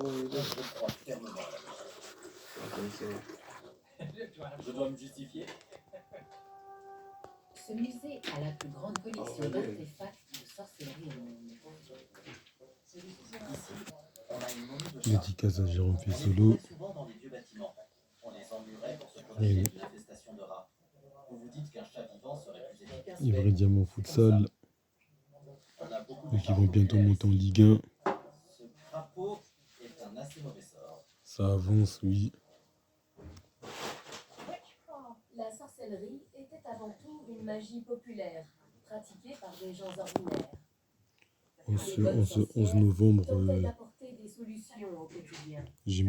Je crois fermement à la magie. Je dois me justifier. Ce musée a la plus grande collection d'artefacts de sorcellerie au monde. Ici, on a une momie de chat. Dédicace à Jérôme On les Fessolo. trouvait souvent dans les vieux bâtiments. On les emmurait pour se protéger d'une infestation de rats. Vous vous dites qu'un chat vivant serait plus efficace. Ivry Diamant Futsal, On a beaucoup de qui chats vont bientôt populaires monter en ici. Ligue 1. Ce crapaud est un assez mauvais sort. Ça avance, oui. La sorcellerie était avant tout une magie populaire, pratiquée par des gens ordinaires. En ce 11 novembre, Tentaient d'apporter des solutions au quotidien. j'ai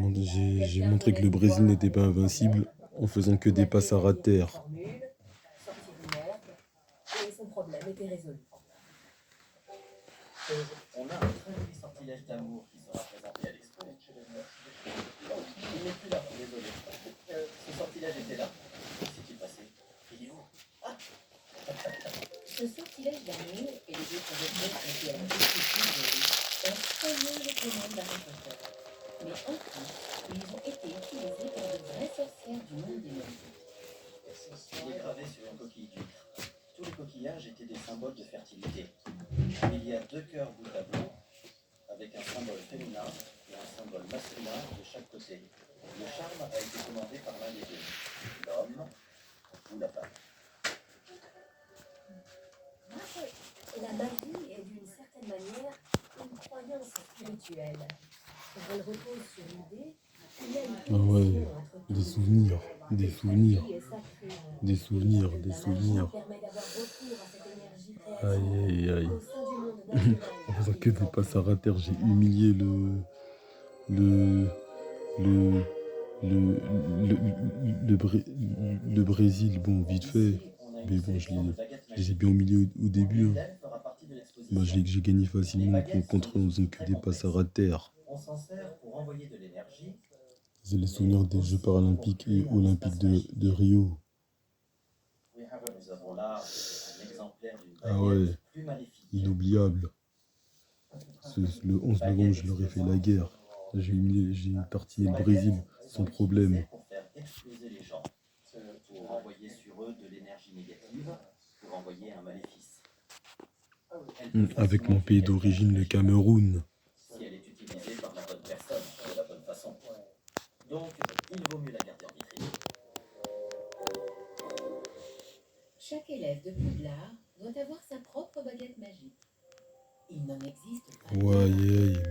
montré que le Brésil n'était pas invincible en faisant que des passes à ras de terre. Sortir une herbe, et son problème était résolu. On a un très joli sortilège d'amour qui sera présenté à l'expo. Il n'est plus là, désolé. Ce sortilège était là. Que s'est-il passé? Il est où? Ce sortilège d'amour et les autres objets qui à la ont sonné les commandes d'Harry Potter. Mais en plus, ils ont été utilisés par de vraies sorcières du monde des magies. Il est gravé sur une coquille d'huître. Tous les coquillages étaient des symboles de fertilité. Il y a 2 cœurs bout à bout, avec un symbole féminin et un symbole masculin de chaque côté. Le charme a été commandé par l'un des deux, l'homme ou la femme. La magie est d'une certaine manière une croyance spirituelle. Car elle repose sur l'idée qu'il y a une Ah ouais, connexion entre des tous. souvenirs, des souvenirs, La magie est sacrée. des souvenirs, des La magie souvenirs. permet d'avoir recours à cette énergie Aïe, créative aïe, aïe. au sein du monde naturel. En faisant que des passes à ras de terre, j'ai humilié le, le, le Brésil, bon, vite fait. Mais bon, je les ai bien humiliés au début. Hein. Moi, j'ai gagné facilement contre eux en faisant que des passes à ras de terre. On s'en sert pour envoyer de l'énergie. C'est les souvenirs des Jeux paralympiques et olympiques de Rio. Nous avons là un exemplaire d'une Ah ouais, baguette plus maléfique. inoubliable. Le 11 novembre, je leur ai fait la guerre. J'ai tartiné le Brésil sans problème. Pour faire exploser les gens, pour envoyer sur eux de l'énergie négative, pour envoyer un maléfice. Avec mon pays d'origine, le Cameroun. Si elle est utilisée par la bonne personne, de la bonne façon. Donc, il vaut mieux la garder en vitrine. Chaque élève de Poudlard doit avoir sa propre baguette magique. Il n'en existe pas. Ouais,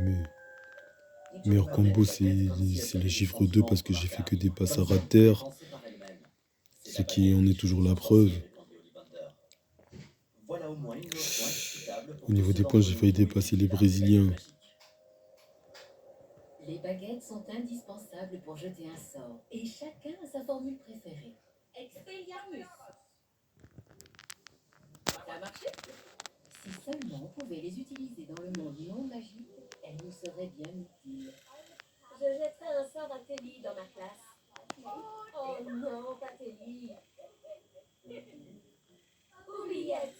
mais meilleur combo, c'est les chiffres 2 parce que j'ai fait que des passes à ras de terre. Ce qui en est toujours la preuve. Au niveau des points, j'ai failli dépasser les Brésiliens. Les baguettes sont indispensables pour jeter un sort, et chacun a sa formule préférée. Expelliarmus. Ça a marché? Si seulement on pouvait les utiliser dans le monde non magique, elles nous seraient bien utiles. Je jetterai un sort à Telly dans ma classe. Oh non, pas Telly. Oubliette.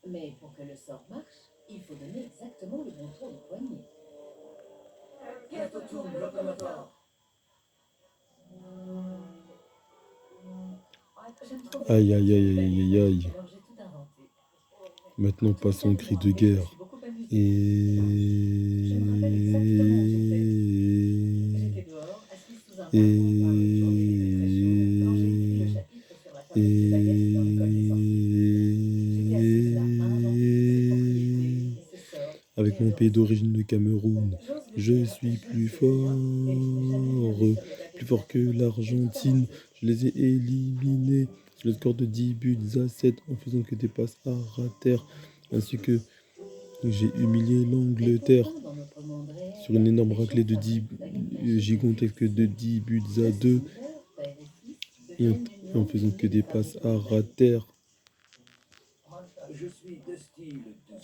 Mais pour que le sort marche, il faut donner exactement le bon tour de poignet. Kertotum locomotor. Aïe, aïe, aïe, aïe, aïe, aïe. Alors j'ai tout inventé. Maintenant, passons au cri de guerre. Et avec mon pays d'origine, le Cameroun, je suis plus fort que l'Argentine. Je les ai éliminés sur le score de 10 buts à 7 en faisant que des passes à ras de terre, ainsi que j'ai humilié l'Angleterre sur une énorme raclée de 10 gigantesque de 10 buts à 2 et en faisant que des passes à ras de terre.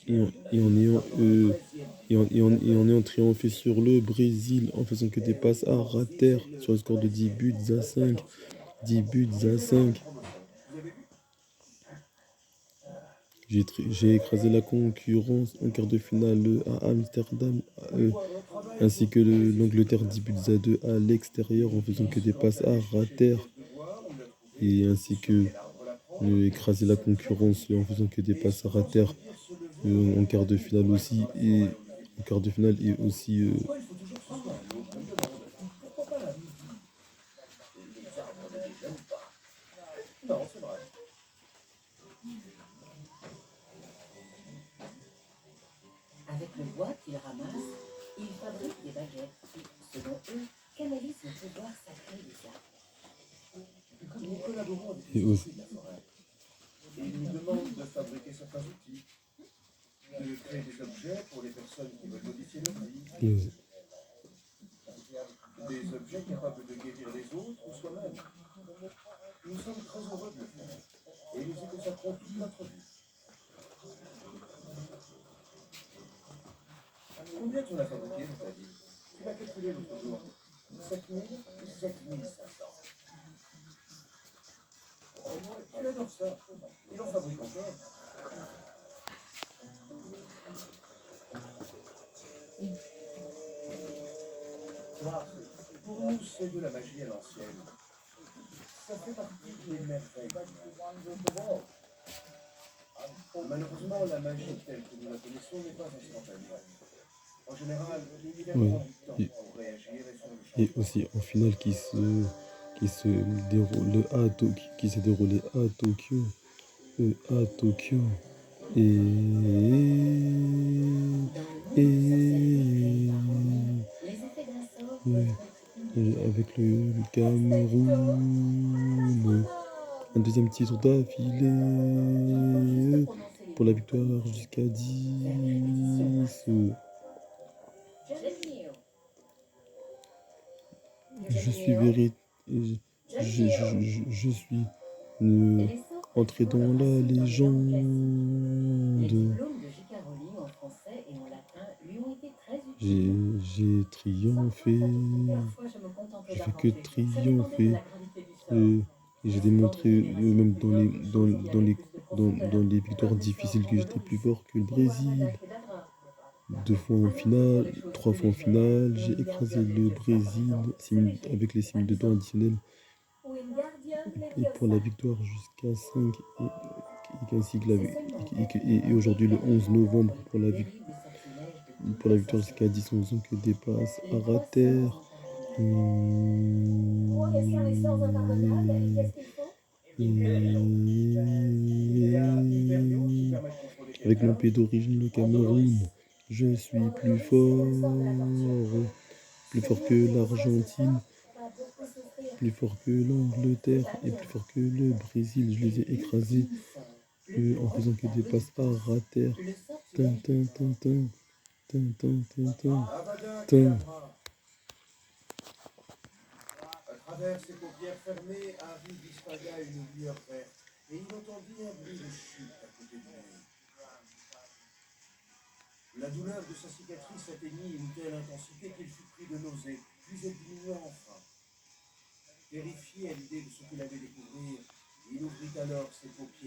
Et en ayant triomphé sur le Brésil en faisant que des passes à ras de terre sur le score de 10 buts à 5. 10 buts à 5. J'ai écrasé la concurrence en quart de finale à Amsterdam ainsi que l'Angleterre 10 buts à 2 à l'extérieur en faisant que des passes à rater, et ainsi que écraser la concurrence en faisant que des passes à rater en quart de finale aussi, et en quart de finale et aussi Pourquoi il faut toujours que ce soit un lot, je me demande. Pourquoi pas la midi? Les arbres ne déjeunent pas. Non, c'est vrai. Avec le bois qu'ils ramassent, ils fabriquent des baguettes qui, selon eux, canalisent le pouvoir sacré des arbres. Nous collaborons avec et les aussi, esprits de la forêt. Et ils nous demandent de fabriquer certains outils, de créer des objets pour les personnes qui veulent modifier leur vie, et- des objets capables de guérir les autres ou soi-même. Nous sommes très heureux de le faire et nous y consacrons toute notre vie. Combien tu en as fabriqué, je t'ai dit? Tu l'as calculé l'autre jour. 7000 ou 7500. Tu adores ça. Il en fabrique encore. Toi, pour nous, c'est de la magie à l'ancienne. Ça fait partie des merveilles. Malheureusement, la magie telle que nous la connaissons n'est pas instantanée. En général, il ouais, prend du temps et, pour réagir et faire le et changement. aussi en finale qui se déroule à Tokyo, qui s'est déroulé à Tokyo, et, Dans le monde et, des sorcelleries créé par Roland, les effets d'un sort peuvent ouais, être immédiats. avec le Cameroun. Un deuxième titre d'affilée Juste prononcer les pour la mots victoire comme il faut. jusqu'à Faire des répétitions 10. Jamil, Je suis je suis et euh, les sorts entré cultivant dans leurs la racines dans les langues classiques. Les légende. diplômes de J.K. Rowling en français et en latin lui ont été très J'ai utiles. j'ai triomphé. Parfois, je me contentais J'ai fait que d'inventer. Ça dépendait de triompher. la gravité du sort. Et j'ai Mais souvent, démontré, donner des racines même plus hautes, chose où il y avait plus de dans profondeur, les victoires comme les sorts difficiles, que j'étais plus Andalous fort que le ou Brésil. Avada Kedavra. 2 fois en Alors que pour finale, les choses 3 plus fois en légères, finale. J'ai écrasé Wingardium le Leviosa par Brésil exemple, c'est léger, avec les mais pas signes de dents puissant. additionnels. Wingardium Et pour la Leviosa, victoire jusqu'à 5, ainsi que c'est seulement en cas de et péril aujourd'hui le 11 éclatant novembre contre le plus terrible sortilège de toutes pour la les victoire jusqu'à sorcelleries. 10 en faisant que des passes à Les trois sorts rater. impardonnables. Quels sont les sorts impardonnables et Et, qu'est-ce qu'ils font? Il y a Imperio qui permet de contrôler avec mon quelqu'un. pays d'origine, le Cameroun, je suis Andoloris, c'est le sort de la torture. plus fort Celui que qui reçoit ce l'Argentine, sort va beaucoup souffrir. plus fort que l'Angleterre Très et bien. plus fort que le Brésil. Je Et les ai écrasés l'ultime sort, le plus en faisant que des redoutable de passes à tous, rater. le Tin, sortilège des tin, tin, sorts. tin, tin, tin, tin, tin, Avada tin. Kedavra. À travers ses paupières fermées, Harry distingua une lueur verte et il entendit un bruit de chute à côté de lui. La douleur de sa cicatrice atteignit une telle intensité qu'il fut pris de nausée, puis elle diminua enfin. Terrifié à l'idée de ce qu'il allait découvrir, il ouvrit alors ses paupières.